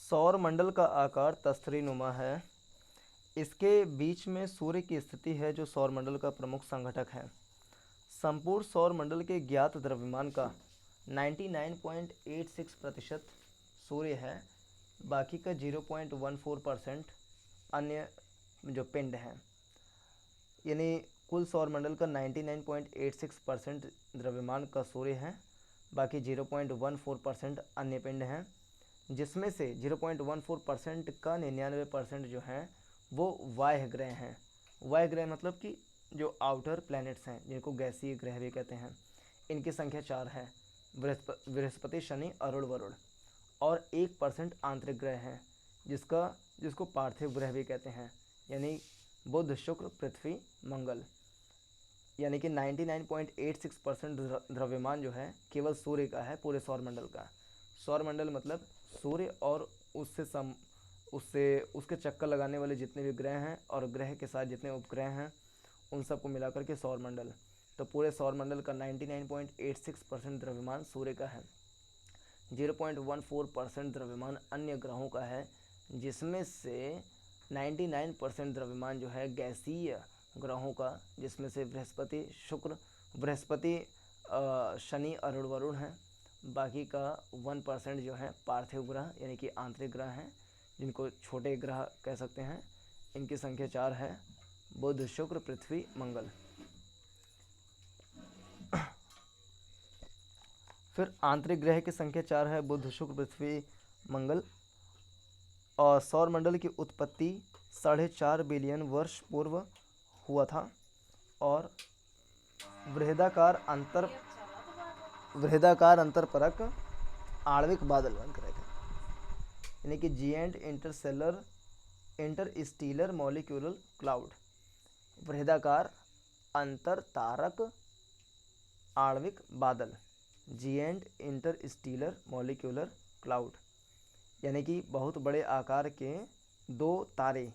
सौर मंडल का आकार तस्तरीनुमा है। इसके बीच में सूर्य की स्थिति है जो सौर मंडल का प्रमुख संघटक है। संपूर्ण सौर मंडल के ज्ञात द्रव्यमान का 99.86% सूर्य है। बाकी का 0.14% अन्य जो पिंड हैं। यानी कुल सौर मंडल का 99.86% द्रव्यमान का सूर्य है, बाकी 0.14% अन्य पिंड हैं, जिसमें से 0.14% का 99% जो हैं वो वाह्य ग्रह हैं। वाह्य ग्रह मतलब कि जो आउटर प्लैनेट्स हैं, जिनको गैसीय ग्रह भी कहते हैं। इनकी संख्या 4 है। बृहस्पति, शनि, अरुण, वरुण। और 1% आंतरिक ग्रह हैं, जिसको पार्थिव ग्रह भी कहते हैं, यानी बुध, शुक्र, पृथ्वी, मंगल। यानी कि 99.86% द्रव्यमान जो है केवल सूर्य का है, पूरे सौर मंडल का। सौर मंडल मतलब सूर्य और उसके चक्कर लगाने वाले जितने भी ग्रह हैं और ग्रह के साथ जितने उपग्रह हैं, उन सबको मिलाकर के सौर मंडल। तो पूरे सौर मंडल का 99.86% द्रव्यमान सूर्य का है। 0.14% द्रव्यमान अन्य ग्रहों का है, जिसमें से 99% द्रव्यमान जो है गैसीय ग्रहों का, जिसमें से बृहस्पति, शनि, अरुण, वरुण है। बाकी का 1% जो है पार्थिव ग्रह यानी कि आंतरिक ग्रह हैं, जिनको छोटे ग्रह कह सकते हैं। इनकी संख्या 4 है: बुध, शुक्र, पृथ्वी, मंगल। फिर आंतरिक ग्रह की संख्या 4 है: बुध, शुक्र, पृथ्वी, मंगल। और सौर मंडल की उत्पत्ति 4.5 बिलियन वर्ष पूर्व हुआ था और वृहदाकार अंतरपरक आणविक बादल बनकर रहे थे, यानी कि जीएंट इंटरस्टीलर मॉलिक्यूलर क्लाउड। वृहदाकार अंतरतारक आणविक बादल, जीएंट इंटरस्टीलर मॉलिक्यूलर क्लाउड, यानी कि बहुत बड़े आकार के दो तारे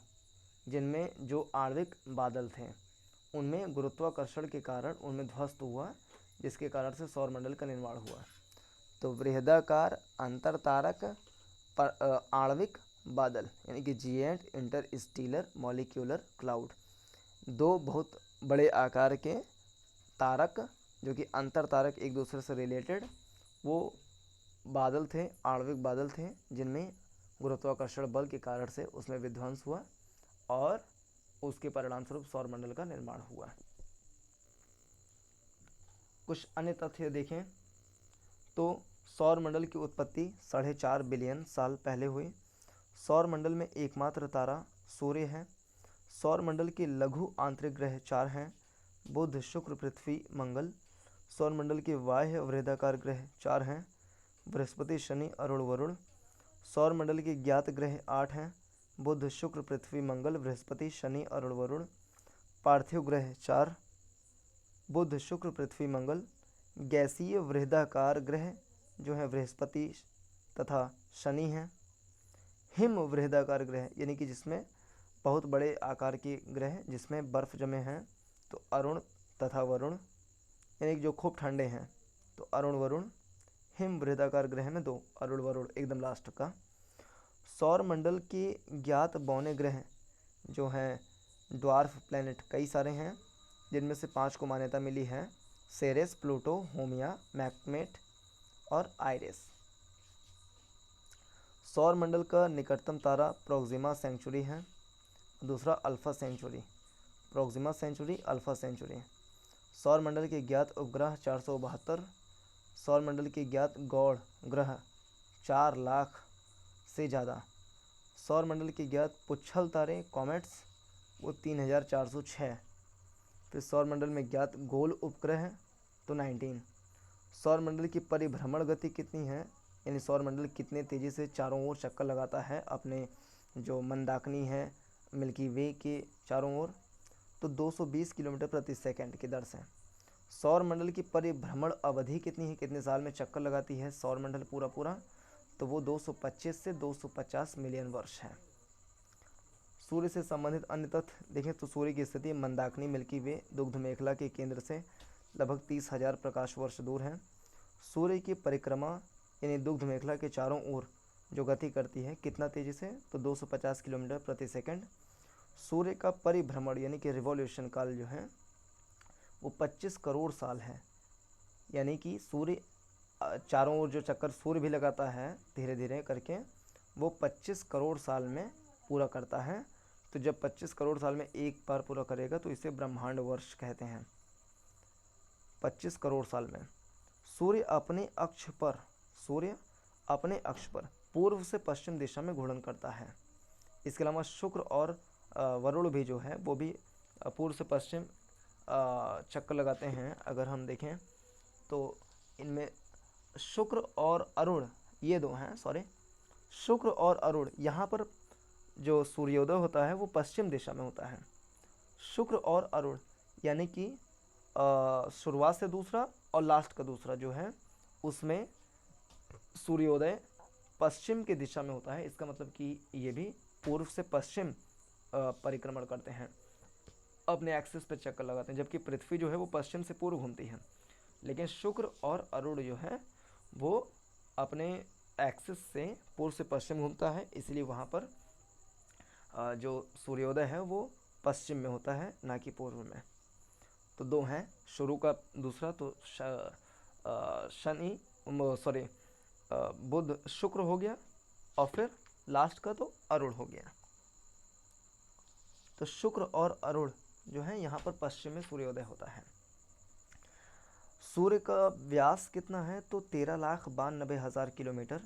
जिनमें जो आणविक बादल थे, उनमें गुरुत्वाकर्षण के कारण उनमें ध्वस्त हुआ, जिसके कारण से सौर मंडल का निर्माण हुआ। तो वृहदाकार अंतरतारक आणविक बादल यानी कि जीएंट इंटरस्टीलर मॉलिक्यूलर क्लाउड, दो बहुत बड़े आकार के तारक जो कि अंतर तारक एक दूसरे से रिलेटेड वो बादल थे, आणविक बादल थे, जिनमें गुरुत्वाकर्षण बल के कारण से उसमें विध्वंस हुआ और उसके परिणाम स्वरूप सौर मंडल का निर्माण हुआ। कुछ अन्य तथ्य देखें तो सौर मंडल की उत्पत्ति 4.5 बिलियन साल पहले हुई। सौर मंडल में एकमात्र तारा सूर्य है। सौर मंडल के लघु आंतरिक ग्रह 4 हैं: बुध, शुक्र, पृथ्वी, मंगल। सौर मंडल के बाह्य वृहदाकार ग्रह 4 हैं: बृहस्पति, शनि, अरुण, वरुण। सौर मंडल के ज्ञात ग्रह 8 हैं: बुध, शुक्र, पृथ्वी, मंगल, बृहस्पति, शनि, अरुण, वरुण। पार्थिव ग्रह 4: बुध, शुक्र, पृथ्वी, मंगल। गैसीय वृहदाकार ग्रह जो है बृहस्पति तथा शनि हैं। हिम वृहदाकार ग्रह यानी कि जिसमें बहुत बड़े आकार के ग्रह जिसमें बर्फ जमे हैं, तो अरुण तथा वरुण, यानी कि जो खूब ठंडे हैं, तो अरुण, वरुण। हिम वृहदाकार ग्रह में 2, अरुण, वरुण एकदम लास्ट का। सौर मंडल के ज्ञात बौने ग्रह जो हैं ड्वार्फ प्लैनेट कई सारे हैं, जिनमें से 5 को मान्यता मिली है: सेरेस, प्लूटो, होमिया, मैकमेट और आइरिस। सौर मंडल का निकटतम तारा प्रोक्सिमा सेंचुरी है, दूसरा Alpha Centauri. Proxima Centauri, Alpha Centauri. सौर मंडल के ज्ञात उपग्रह 472। सौर मंडल के ज्ञात गौड़ ग्रह 4 लाख से ज़्यादा। सौर मंडल के ज्ञात पुच्छल तारे कॉमेट्स वो 3406। फिर सौर मंडल में ज्ञात गोल उपग्रह हैं तो 19। सौर मंडल की परिभ्रमण गति कितनी है, यानी सौर मंडल कितने तेज़ी से चारों ओर चक्कर लगाता है अपने जो मंदाकिनी है मिल्की वे के चारों ओर, तो 220 किलोमीटर प्रति सेकंड की दर से। सौर मंडल की परिभ्रमण अवधि कितनी है, कितने साल में चक्कर लगाती है सौर मंडल पूरा, तो वो 225 से 250 मिलियन वर्ष है। सूर्य से संबंधित अन्य तथ्य देखें तो सूर्य की स्थिति मंदाकिनी मिल्की वे दुग्ध मेखला के केंद्र से लगभग 30,000 प्रकाश वर्ष दूर है। सूर्य की परिक्रमा यानी दुग्ध मेखला के चारों ओर जो गति करती है कितना तेज़ी से, तो 250 किलोमीटर प्रति सेकंड। सूर्य का परिभ्रमण यानी कि रिवॉल्यूशन काल जो है वो 25 करोड़ साल है। यानी कि सूर्य चारों ओर जो चक्कर सूर्य भी लगाता है धीरे धीरे करके, वो 25 करोड़ साल में पूरा करता है। तो जब 25 करोड़ साल में एक बार पूरा करेगा तो इसे ब्रह्मांड वर्ष कहते हैं। 25 करोड़ साल में सूर्य अपने अक्ष पर पूर्व से पश्चिम दिशा में घूर्णन करता है। इसके अलावा शुक्र और वरुण भी जो है वो भी पूर्व से पश्चिम चक्कर लगाते हैं। अगर हम देखें तो इनमें शुक्र और अरुण ये दो हैं, शुक्र और अरुण, यहाँ पर जो सूर्योदय होता है वो पश्चिम दिशा में होता है। शुक्र और अरुण यानी कि शुरुआत से दूसरा और लास्ट का दूसरा जो है उसमें सूर्योदय पश्चिम की दिशा में होता है। इसका मतलब कि ये भी पूर्व से पश्चिम परिक्रमण करते हैं, अपने एक्सिस पे चक्कर लगाते हैं, जबकि पृथ्वी जो है वो पश्चिम से पूर्व घूमती है। लेकिन शुक्र और अरुण जो है वो अपने एक्सिस से पूर्व से पश्चिम घूमता है, इसलिए वहाँ पर जो सूर्योदय है वो पश्चिम में होता है, ना कि पूर्व में। तो दो हैं, शुरू का दूसरा तो बुध शुक्र हो गया, और फिर लास्ट का तो अरुण हो गया। तो शुक्र और अरुण जो है यहाँ पर पश्चिम में सूर्योदय होता है। सूर्य का व्यास कितना है, तो 13,92,000 किलोमीटर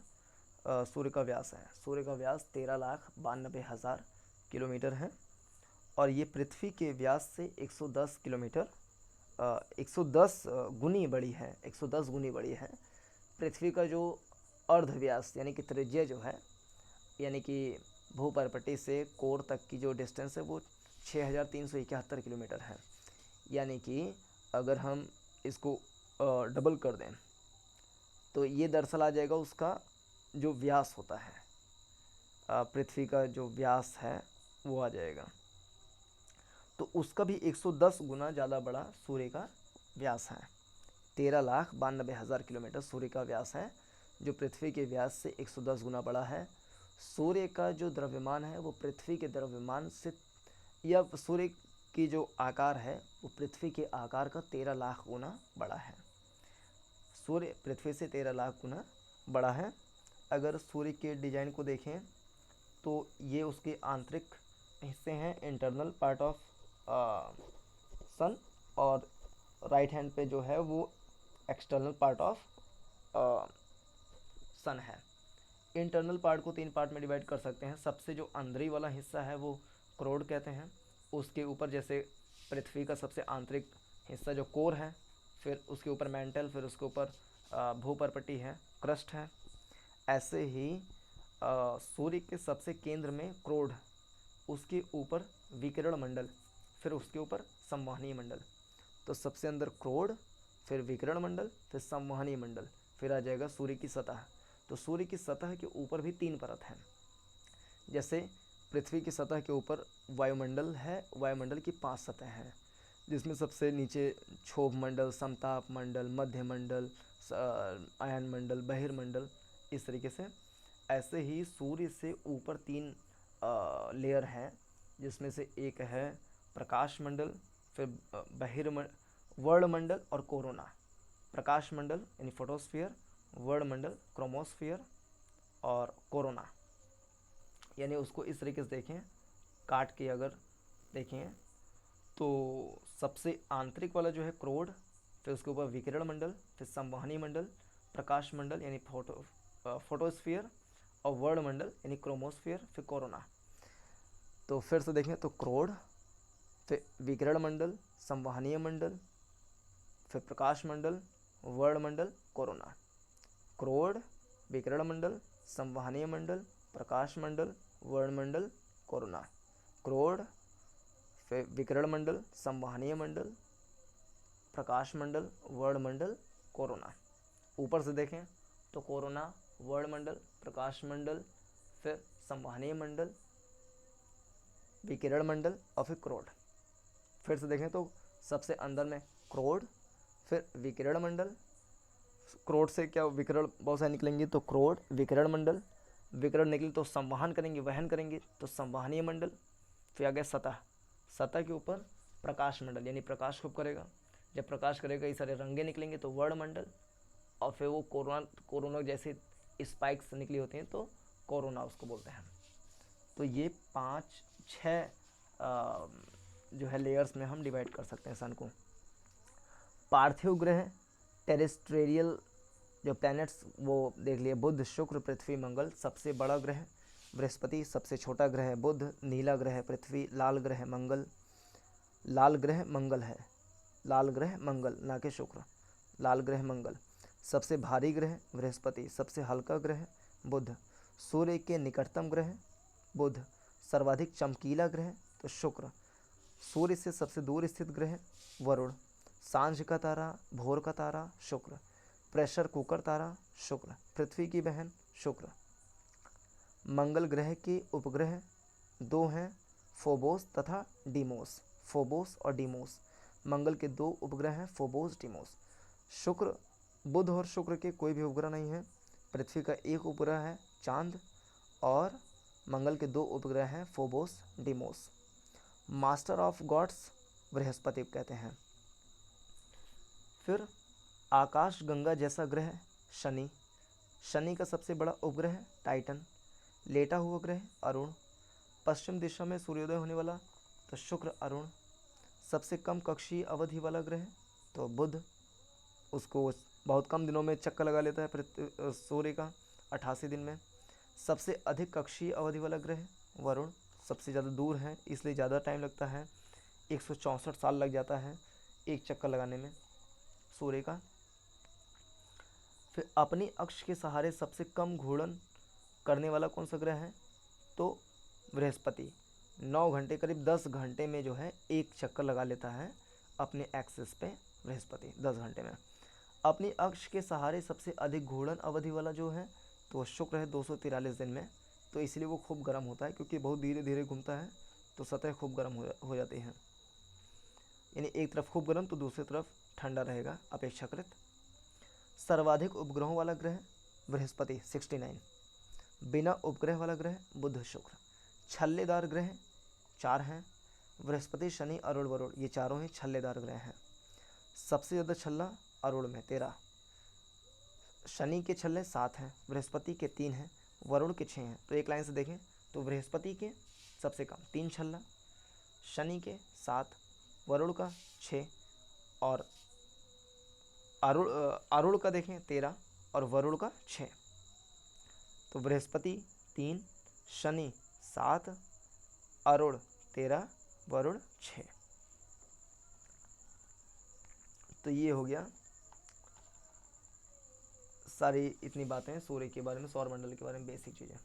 सूर्य का व्यास है। सूर्य का व्यास 13,92,000 किलोमीटर है, और ये पृथ्वी के व्यास से 110 किलोमीटर 110 गुनी बड़ी है, 110 गुनी बड़ी है। पृथ्वी का जो अर्ध व्यास यानी कि त्रिज्या जो है, यानी कि भूपर्पटी से कोर तक की जो डिस्टेंस है वो 6,371 किलोमीटर है। यानी कि अगर हम इसको डबल कर दें तो ये दरअसल आ जाएगा उसका जो व्यास होता है, पृथ्वी का जो व्यास है वो आ जाएगा। तो उसका भी 110 गुना ज़्यादा बड़ा सूर्य का व्यास है। 13,92,000 किलोमीटर सूर्य का व्यास है, जो पृथ्वी के व्यास से 110 गुना बड़ा है। सूर्य का जो द्रव्यमान है वो पृथ्वी के द्रव्यमान से, या सूर्य की जो आकार है वो पृथ्वी के आकार का 13 लाख गुना बड़ा है। सूर्य पृथ्वी से 13 लाख गुना बड़ा है। अगर सूर्य के डिज़ाइन को देखें तो ये उसके आंतरिक हिस्से हैं, इंटरनल पार्ट ऑफ सन, और राइट हैंड पे जो है वो एक्सटर्नल पार्ट ऑफ सन है। इंटरनल पार्ट को 3 पार्ट में डिवाइड कर सकते हैं। सबसे जो अंदरी वाला हिस्सा है वो क्रोड कहते हैं। उसके ऊपर जैसे पृथ्वी का सबसे आंतरिक हिस्सा जो कोर है, फिर उसके ऊपर मेंटल, फिर उसके ऊपर भूपर्पटी है, क्रस्ट है। ऐसे ही सूर्य के सबसे केंद्र में क्रोड, उसके ऊपर विकिरण मंडल, फिर उसके ऊपर संवहनीय मंडल। तो सबसे अंदर क्रोड, फिर विकिरण मंडल, फिर संवहनीय मंडल, फिर आ जाएगा सूर्य की सतह। तो सूर्य की सतह के ऊपर भी 3 परत हैं। जैसे पृथ्वी की सतह के ऊपर वायुमंडल है, वायुमंडल की 5 सतह हैं, जिसमें सबसे नीचे क्षोभ मंडल, समताप मंडल, मध्य मंडल, आयन मंडल, बहिर्मंडल, इस तरीके से। ऐसे ही सूर्य से ऊपर 3 लेयर हैं, जिसमें से एक है प्रकाश मंडल, फिर वर्णमंडल और कोरोना। प्रकाश मंडल यानी फोटोस्फीयर, वर्णमंडल क्रोमोस्फीयर, और कोरोना। यानी उसको इस तरीके से देखें, काट के अगर देखें तो सबसे आंतरिक वाला जो है क्रोड, फिर उसके ऊपर विकिरण मंडल, फिर संवहनी मंडल, प्रकाश मंडल यानी फोटोस्फीयर, और वर्णमंडल यानी क्रोमोस्फीयर, फिर कोरोना। तो फिर से देखें तो क्रोड, फिर विकिरण मंडल, संवहनीय मंडल, फिर प्रकाश मंडल, वर्णमंडल, कोरोना। क्रोड, विकिरण मंडल, संवहनीय मंडल, प्रकाश मंडल, वर्णमंडल, कोरोना। क्रोड, फिर विकिरण मंडल, संवहनीय मंडल, प्रकाश मंडल, वर्णमंडल, कोरोना। ऊपर से देखें तो कोरोना, वर्णमंडल, प्रकाश मंडल, फिर संवहनीय मंडल, विकिरण मंडल, और फिर क्रोड। फिर से देखें तो सबसे अंदर में क्रोड, फिर विकिरण मंडल, क्रोड से क्या विकिरण बहुत सारे निकलेंगे, तो क्रोड, विकिरण मंडल, विकिरण निकले तो संवहन करेंगे, वहन करेंगे, तो संवहनीय मंडल। फिर आ गया सतह, सतह के ऊपर प्रकाश मंडल यानी प्रकाश खूब करेगा, जब प्रकाश करेगा ये सारे रंगे निकलेंगे तो वर्णमंडल, और फिर वो कोरोना जैसे स्पाइक्स निकली होती हैं तो कोरोना उसको बोलते हैं। तो ये 5-6 जो है लेयर्स में हम डिवाइड कर सकते हैं सन को। पार्थिव ग्रह टेरेस्ट्रियल जो प्लैनेट्स वो देख लिए, बुध, शुक्र, पृथ्वी, मंगल। सबसे बड़ा ग्रह बृहस्पति, सबसे छोटा ग्रह बुध, नीला ग्रह पृथ्वी, लाल ग्रह मंगल। लाल ग्रह मंगल है, लाल ग्रह मंगल ना कि शुक्र, लाल ग्रह मंगल। सबसे भारी ग्रह बृहस्पति, सबसे हल्का ग्रह बुध, सूर्य के निकटतम ग्रह बुध, सर्वाधिक चमकीला ग्रह तो शुक्र, सूर्य से सबसे दूर स्थित ग्रह वरुण, सांझ का तारा, भोर का तारा शुक्र, प्रेशर कुकर तारा शुक्र, पृथ्वी की बहन शुक्र। मंगल ग्रह के उपग्रह 2 हैं, फोबोस तथा डीमोस, फोबोस और डीमोस। मंगल के 2 उपग्रह हैं, फोबोस, डीमोस। शुक्र, बुध और शुक्र के कोई भी उपग्रह नहीं है। पृथ्वी का एक उपग्रह है चांद, और मंगल के 2 उपग्रह हैं, Phobos, Deimos. Master of gods Brihaspati कहते हैं। फिर आकाश गंगा जैसा ग्रह शनि, शनि का सबसे बड़ा उपग्रह टाइटन, लेटा हुआ ग्रह अरुण, पश्चिम दिशा में सूर्योदय होने वाला तो शुक्र अरुण, सबसे कम कक्षीय अवधि वाला ग्रह तो बुध, उसको बहुत कम दिनों में चक्कर लगा लेता है सूर्य का 88 दिन में। सबसे अधिक कक्षीय अवधि वाला ग्रह वरुण, सबसे ज़्यादा दूर है इसलिए ज़्यादा टाइम लगता है, 164 साल लग जाता है एक चक्कर लगाने में सूर्य का। फिर अपनी अक्ष के सहारे सबसे कम घूर्णन करने वाला कौन सा ग्रह है तो बृहस्पति, 9 घंटे करीब 10 घंटे में जो है एक चक्कर लगा लेता है अपने एक्सिस पे बृहस्पति 10 घंटे में। अपनी अक्ष के सहारे सबसे अधिक घूर्णन अवधि वाला जो है तो वो शुक्र है 243 दिन में, तो इसलिए वो खूब गर्म होता है क्योंकि बहुत धीरे धीरे घूमता है तो सतह खूब गर्म हो जाती है, यानी एक तरफ खूब गर्म तो दूसरी तरफ ठंडा रहेगा अपेक्षाकृत। सर्वाधिक उपग्रहों वाला ग्रह बृहस्पति 69, बिना उपग्रह वाला ग्रह बुध शुक्र। छल्लेदार ग्रह 4 हैं, बृहस्पति, शनि, अरुण, वरुण, ये चारों ही छल्लेदार ग्रह हैं। सबसे ज़्यादा छल्ला अरुण में 13, शनि के छल्ले 7 हैं, बृहस्पति के 3 हैं, वरुण के 6 हैं। तो एक लाइन से देखें तो बृहस्पति के सबसे कम 3 छल्ला, शनि के 7, वरुण का 6 और अरुण का देखें 13 और वरुण का 6। तो बृहस्पति 3, शनि 7, अरुण 13, वरुण 6। तो ये हो गया सारी इतनी बातें सूर्य के बारे में, सौरमंडल के बारे में बेसिक चीज़ें।